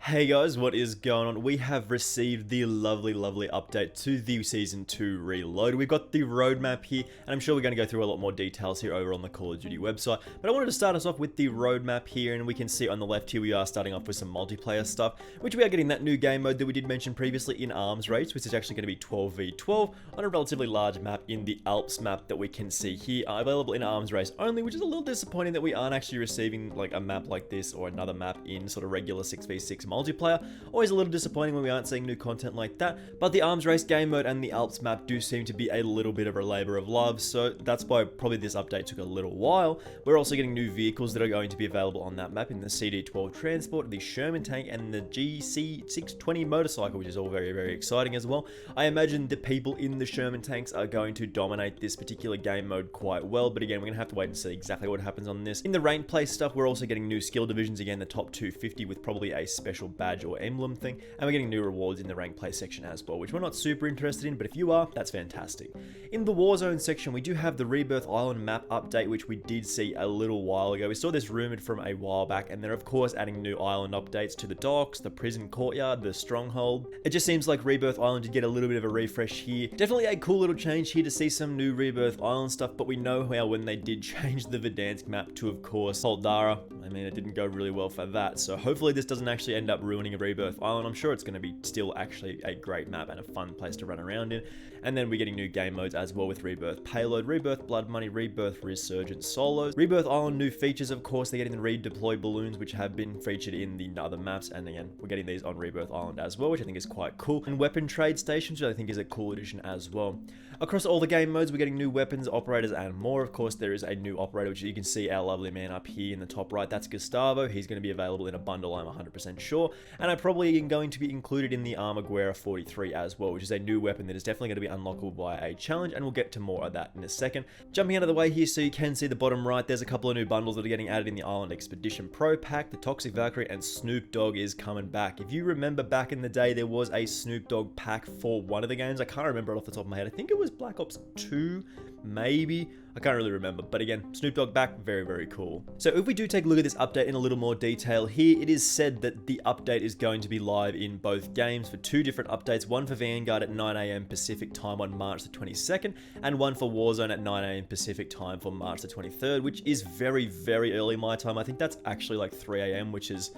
Hey guys, what is going on? We have received the lovely update to the Season 2 Reload. We've got the roadmap here, and I'm sure we're going to go through a lot more details here over on the Call of Duty website. But I wanted to start us off with the roadmap here, and we can see on the left here we are starting off with some multiplayer stuff, which we are getting that new game mode that we did mention previously in Arms Race, which is actually going to be 12v12 on a relatively large map in the Alps map that we can see here, available in Arms Race only, which is a little disappointing that we aren't actually receiving like a map like this or another map in sort of regular 6v6 multiplayer. Always a little disappointing when we aren't seeing new content like that, but the Arms Race game mode and the Alps map do seem to be a little bit of a labor of love, so that's why probably this update took a little while. We're also getting new vehicles that are going to be available on that map in the CD12 Transport, the Sherman tank, and the GC620 motorcycle, which is all very exciting as well. I imagine the people in the Sherman tanks are going to dominate this particular game mode quite well, but again, we're going to have to wait and see exactly what happens on this. In the rank play stuff, we're also getting new skill divisions, again the top 250 with probably a special badge or emblem thing, and we're getting new rewards in the rank play section as well, which we're not super interested in, but if you are, that's fantastic. In the Warzone section, we do have the Rebirth Island Map Update, which we did see a little while ago. We saw this rumored from a while back, and they're of course adding new island updates to the docks, the prison courtyard, the stronghold. It just seems like Rebirth Island did get a little bit of a refresh here. Definitely a cool little change here to see some new Rebirth Island stuff, but we know how when they did change the Verdansk map to, of course, Soldara, I mean, it didn't go really well for that, so hopefully this doesn't actually end up ruining a Rebirth Island. I'm sure it's going to be still actually a great map and a fun place to run around in. And then we're getting new game modes as well with Rebirth Payload, Rebirth Blood Money, Rebirth Resurgent Solos. Rebirth Island new features, of course, they're getting the redeploy balloons, which have been featured in the other maps, and again, we're getting these on Rebirth Island as well, which I think is quite cool. And weapon trade stations, which I think is a cool addition as well. Across all the game modes, we're getting new weapons, operators, and more. Of course, there is a new operator, which you can see our lovely man up here in the top right. That's Gustavo. He's going to be available in a bundle, I'm 100% sure. And I'm probably going to be included in the Armaguerra 43 as well, which is a new weapon that is definitely going to be unlockable via a challenge, and we'll get to more of that in a second. Jumping out of the way here so you can see the bottom right, there's a couple of new bundles that are getting added in the Island Expedition Pro Pack. The Toxic Valkyrie and Snoop Dogg is coming back. If you remember back in the day, there was a Snoop Dogg pack for one of the games. I can't remember it off the top of my head. I think it was Black Ops 2, maybe. I can't really remember, but again, Snoop Dogg back, very cool. So if we do take a look at this update in a little more detail here, it is said that the update is going to be live in both games for two different updates, one for Vanguard at 9 AM Pacific time on March the 22nd, and one for Warzone at 9 AM Pacific time for March the 23rd, which is very early my time. I think that's actually like 3 AM, which is...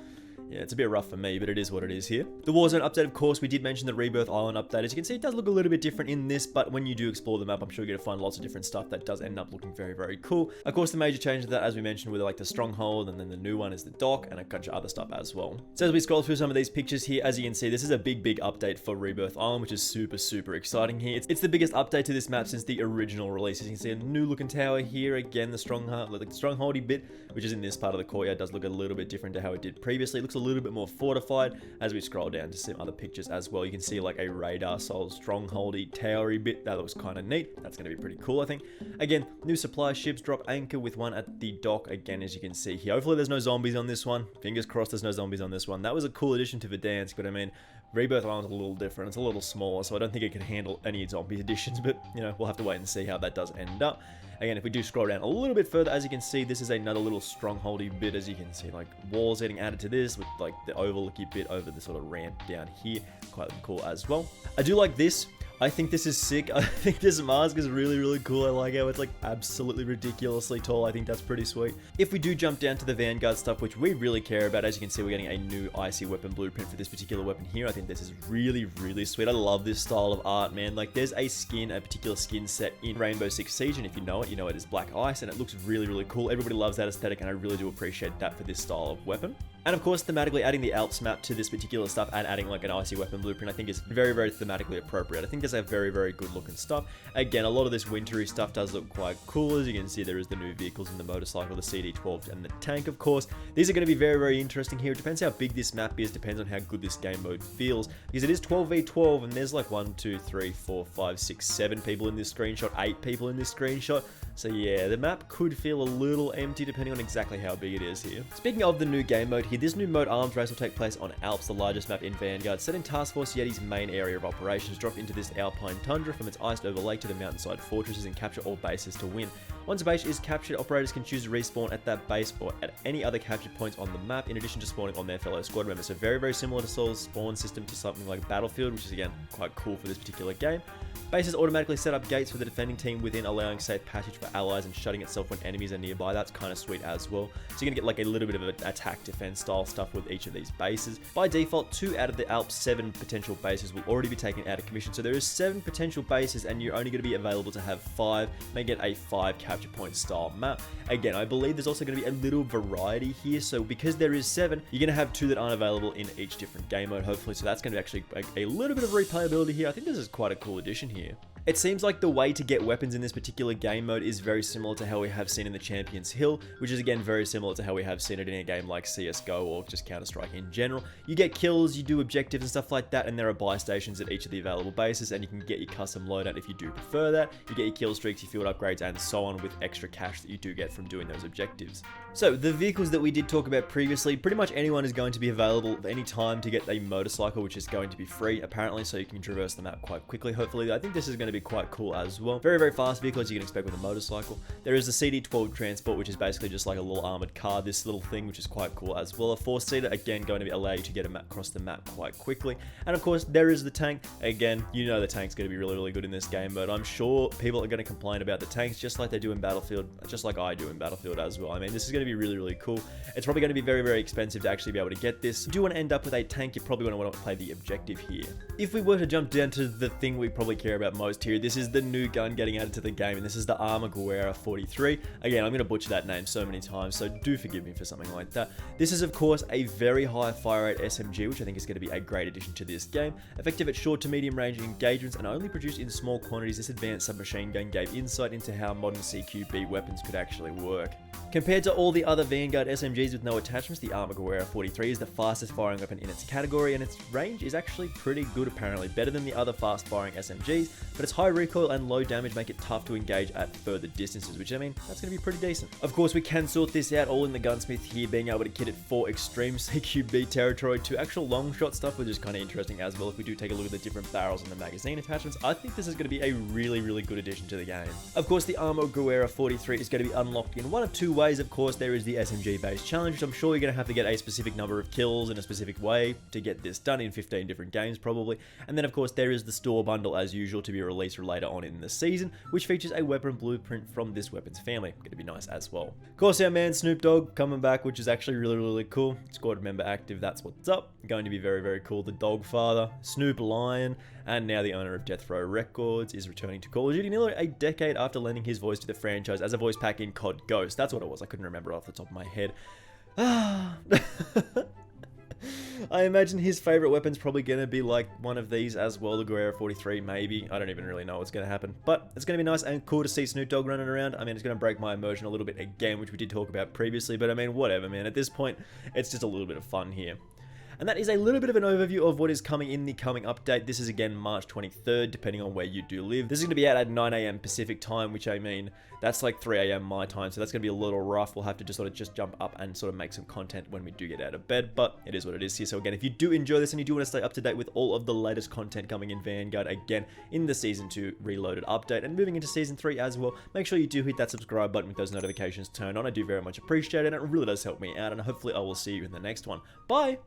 yeah, it's a bit rough for me, but it is what it is here. The Warzone update, of course, we did mention the Rebirth Island update. As you can see, it does look a little bit different in this, but when you do explore the map, I'm sure you're going to find lots of different stuff that does end up looking very cool. Of course, the major changes to that, as we mentioned, were like the stronghold, and then the new one is the dock, and a bunch of other stuff as well. So as we scroll through some of these pictures here, as you can see, this is a big update for Rebirth Island, which is super exciting here. It's the biggest update to this map since the original release. As you can see, a new looking tower here. Again, the strongholdy bit, which is in this part of the courtyard, does look a little bit different to how it did previously. It looks a little bit more fortified. As we scroll down to some other pictures as well, you can see like a radar soul strongholdy towery bit. That looks kind of neat. That's going to be pretty cool, I think. Again, new supply ships drop anchor with one at the dock, again, as you can see here. Hopefully there's no zombies on this one. Fingers crossed there's no zombies on this one. That was a cool addition to Verdansk, but I mean, Rebirth Island's a little different. It's a little smaller, so I don't think it can handle any zombie additions, but you know, we'll have to wait and see how that does end up. Again, if we do scroll down a little bit further, as you can see, this is another little strongholdy bit. As you can see, like walls getting added to this with like the overlooky bit over the sort of ramp down here. Quite cool as well. I do like this. I think this is sick. I think this mask is really cool. I like how it's like absolutely ridiculously tall. I think that's pretty sweet. If we do jump down to the Vanguard stuff, which we really care about, as you can see, we're getting a new icy weapon blueprint for this particular weapon here. I think this is really sweet. I love this style of art, man. Like there's a particular skin set in Rainbow Six Siege, and if you know it is black ice, and it looks really cool. Everybody loves that aesthetic, and I really do appreciate that for this style of weapon. And of course, thematically adding the Alps map to this particular stuff and adding like an icy weapon blueprint, I think is very thematically appropriate. I think there's a very good looking stuff. Again, a lot of this wintry stuff does look quite cool. As you can see, there is the new vehicles in the motorcycle, the CD12 and the tank, of course. These are going to be very interesting here. It depends how big this map is, depends on how good this game mode feels, because it is 12v12 and there's like 1, 2, 3, 4, 5, 6, 7 people in this screenshot, 8 people in this screenshot. So yeah, the map could feel a little empty depending on exactly how big it is here. Speaking of the new game mode here, this new mode Arms Race will take place on Alps, the largest map in Vanguard, set in Task Force Yeti's main area of operations. Drop into this alpine tundra from its iced over lake to the mountainside fortresses and capture all bases to win. Once a base is captured, operators can choose to respawn at that base or at any other captured points on the map, in addition to spawning on their fellow squad members. So very, very similar to Soul's spawn system to something like Battlefield, which is again quite cool for this particular game. Bases automatically set up gates for the defending team within, allowing safe passage for allies and shutting itself when enemies are nearby. That's kind of sweet as well. So you're going to get like a little bit of an attack defense style stuff with each of these bases. By default, 2 out of the Alps 7 potential bases will already be taken out of commission. So there is 7 potential bases and you're only going to be available to have 5. Make it a 5 capture point style map. Again, I believe there's also going to be a little variety here. So because there is 7, you're going to have 2 that aren't available in each different game mode, hopefully. So that's going to be actually a little bit of replayability here. I think this is quite a cool addition here. It seems like the way to get weapons in this particular game mode is very similar to how we have seen in the Champions Hill, which is again very similar to how we have seen it in a game like CSGO or just Counter-Strike in general. You get kills, you do objectives and stuff like that, and there are buy stations at each of the available bases, and you can get your custom loadout if you do prefer that. You get your kill streaks, your field upgrades, and so on with extra cash that you do get from doing those objectives. So the vehicles that we did talk about previously, pretty much anyone is going to be available at any time to get a motorcycle, which is going to be free apparently, so you can traverse the map quite quickly. Hopefully, I think this is going to be quite cool as well. Very, very fast vehicle as you can expect with a motorcycle. There is the CD12 transport, which is basically just like a little armored car, this little thing, which is quite cool as well. A 4-seater, again, going to allow you to get across the map quite quickly. And of course, there is the tank. Again, you know the tank's going to be really, really good in this game, but I'm sure people are going to complain about the tanks just like they do in Battlefield, just like I do in Battlefield as well. I mean, this is going to be really, really cool. It's probably going to be very, very expensive to actually be able to get this. If you do want to end up with a tank, you're probably going to want to play the objective here. If we were to jump down to the thing we probably care about most here, this is the new gun getting added to the game, and this is the Armaguerra 43. Again, I'm going to butcher that name so many times, so do forgive me for something like that. This is, of course, a very high fire rate SMG, which I think is going to be a great addition to this game. Effective at short to medium range engagements and only produced in small quantities, this advanced submachine gun gave insight into how modern CQB weapons could actually work. Compared to all the other Vanguard SMGs with no attachments, the Armaguerra 43 is the fastest firing weapon in its category, and its range is actually pretty good apparently, better than the other fast firing SMGs, but its high recoil and low damage make it tough to engage at further distances, which I mean, that's going to be pretty decent. Of course, we can sort this out all in the gunsmith here, being able to kit it for extreme CQB territory to actual long shot stuff, which is kind of interesting as well. If we do take a look at the different barrels and the magazine attachments, I think this is going to be a really, really good addition to the game. Of course, the Armaguerra 43 is going to be unlocked in one of 2 ways. Of course, there is the SMG based challenge, which I'm sure you're going to have to get a specific number of kills in a specific way to get this done in 15 different games probably. And then of course there is the store bundle as usual to be released later on in the season, which features a weapon blueprint from this weapon's family. Going to be nice as well. Of course, our man Snoop Dogg coming back, which is actually really, really cool. Squad member active, that's what's up. Going to be very, very cool. The dog father, Snoop Lion, and now the owner of Death Row Records, is returning to Call of Duty nearly a decade after lending his voice to the franchise as a voice pack in COD Ghost. That's what it was. I couldn't remember off the top of my head. I imagine his favorite weapon's probably going to be like one of these as well, the Guerrero 43 maybe. I don't even really know what's going to happen, but it's going to be nice and cool to see Snoop Dogg running around. I mean, it's going to break my immersion a little bit again, which we did talk about previously, but I mean, whatever, man. At this point, it's just a little bit of fun here. And that is a little bit of an overview of what is coming in the coming update. This is again March 23rd, depending on where you do live. This is going to be out at 9 AM Pacific time, which I mean, that's like 3 AM my time, so that's going to be a little rough. We'll have to just sort of jump up and sort of make some content when we do get out of bed, but it is what it is here. So again, if you do enjoy this and you do want to stay up to date with all of the latest content coming in Vanguard, again, in the Season 2 Reloaded update and moving into Season 3 as well, make sure you do hit that subscribe button with those notifications turned on. I do very much appreciate it, and it really does help me out, and hopefully I will see you in the next one. Bye!